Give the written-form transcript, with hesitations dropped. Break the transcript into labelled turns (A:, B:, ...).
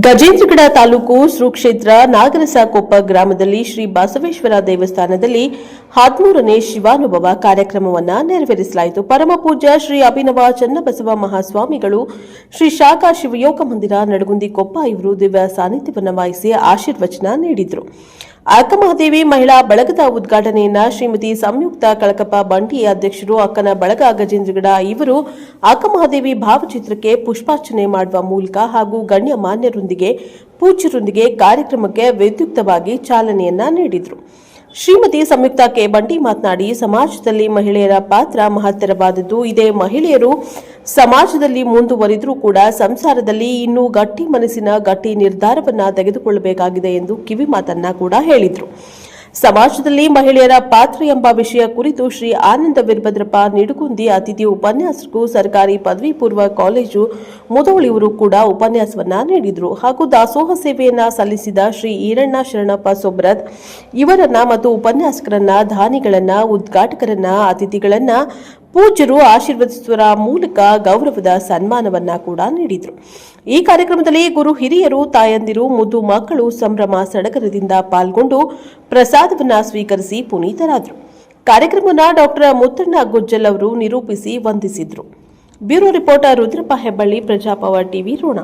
A: ಗಜೇಂದ್ರಗಡ ತಾಲೂಕು ಸುಕ್ಷೇತ್ರ ನಾಗರಸಕೊಪ್ಪ ಗ್ರಾಮದಲ್ಲಿ ಶ್ರೀ ಬಸವೇಶ್ವರ ದೇವಸ್ಥಾನದಲ್ಲಿ 13ನೇ ಶಿವಾನುಭವ ಕಾರ್ಯಕ್ರಮವನ್ನು ನೆರವೇರಿಸಲಾಯಿತು. ಪರಮಪೂಜ್ಯ ಶ್ರೀ ಅಭಿನವ ಚನ್ನಬಸವ ಮಹಾಸ್ವಾಮಿಗಳು ಶ್ರೀ ಶಾಖಾ ಶಿವಯೋಗ ಮಂದಿರ ನಡಗುಂದಿ ಕೊಪ್ಪ ಇವರು ದಿವ್ಯ ಸಾನ್ನಿಧ್ಯವನ್ನು ವಹಿಸಿ ಆಶೀರ್ವಚನ ನೀಡಿದರು. ಅಕ್ಕಮಹಾದೇವಿ ಮಹಿಳಾ ಬಳಗದ ಉದ್ಘಾಟನೆಯನ್ನ ಶ್ರೀಮತಿ ಸಂಯುಕ್ತ ಕಳಕಪ್ಪ ಬಂಡಿ ಅಧ್ಯಕ್ಷರು ಅಕ್ಕನ ಬಳಗ ಗಜೇಂದ್ರಗಡ ಇವರು ಅಕ್ಕಮಹಾದೇವಿ ಭಾವಚಿತ್ರಕ್ಕೆ ಪುಷ್ಪಾರ್ಚನೆ ಮಾಡುವ ಮೂಲಕ ಹಾಗೂ ಗಣ್ಯಮಾನ್ಯರೊಂದಿಗೆ ಪೂಜ್ಯರೊಂದಿಗೆ ಕಾರ್ಯಕ್ರಮಕ್ಕೆ ವಿದ್ಯುಕ್ತವಾಗಿ ಚಾಲನೆಯನ್ನ ನೀಡಿದರು. ಶ್ರೀಮತಿ ಸಂಯುಕ್ತ ಕೆ ಬಂಡಿ ಮಾತನಾಡಿ, ಸಮಾಜದಲ್ಲಿ ಮಹಿಳೆಯರ ಪಾತ್ರ ಮಹತ್ತರವಾದದ್ದು. ಇದೇ ಮಹಿಳೆಯರು ಸಮಾಜದಲ್ಲಿ ಮುಂದುವರಿದರೂ ಕೂಡ ಸಂಸಾರದಲ್ಲಿ ಇನ್ನೂ ಗಟ್ಟಿ ಮನಸ್ಸಿನ ಗಟ್ಟಿ ನಿರ್ಧಾರವನ್ನ ತೆಗೆದುಕೊಳ್ಳಬೇಕಾಗಿದೆ ಎಂದು ಕಿವಿ ಮಾತನ್ನ ಕೂಡ ಹೇಳಿದರು. ಸಮಾಜದಲ್ಲಿ ಮಹಿಳೆಯರ ಪಾತ್ರ ಎಂಬ ವಿಷಯ ಕುರಿತು ಶ್ರೀ ಆನಂದ ವೀರಭದ್ರಪ್ಪ ನಿಡುಗುಂದಿ ಅತಿಥಿ ಉಪನ್ಯಾಸಕರು ಸರ್ಕಾರಿ ಪದವಿ ಪೂರ್ವ ಕಾಲೇಜು ಮುದೋಳಿಯವರು ಕೂಡ ಉಪನ್ಯಾಸವನ್ನ ನೀಡಿದರು. ಹಾಗೂ ದಾಸೋಹ ಸೇವೆಯನ್ನ ಸಲ್ಲಿಸಿದ ಶ್ರೀ ಈರಣ್ಣ ಶರಣಪ್ಪ ಸೊಬ್ರದ್ ಇವರನ್ನ ಮತ್ತು ಉಪನ್ಯಾಸಕರನ್ನ, ದಾನಿಗಳನ್ನ, ಉದ್ಘಾಟಕರನ್ನ, ಅತಿಥಿಗಳನ್ನ ಪೂಜ್ಯರು ಆಶೀರ್ವದಿಸುವ ಮೂಲಕ ಗೌರವದ ಸನ್ಮಾನವನ್ನ ಕೂಡ ನೀಡಿದರು. ಈ ಕಾರ್ಯಕ್ರಮದಲ್ಲಿ ಗುರು ಹಿರಿಯರು, ತಾಯಂದಿರು, ಮುದ್ದು ಮಕ್ಕಳು ಸಂಭ್ರಮ ಸಡಗರದಿಂದ ಪಾಲ್ಗೊಂಡು ಪ್ರಸಾದವನ್ನ ಸ್ವೀಕರಿಸಿ ಪುನೀತರಾದರು. ಕಾರ್ಯಕ್ರಮವನ್ನು ಡಾಕ್ಟರ್ ಮುತ್ತಣ್ಣ ಗುಜ್ಜಲ್ ಅವರು ನಿರೂಪಿಸಿ ವಂದಿಸಿದರು. Bureau reporter Rudrappa Hebballi, Prajapower TV, Ron.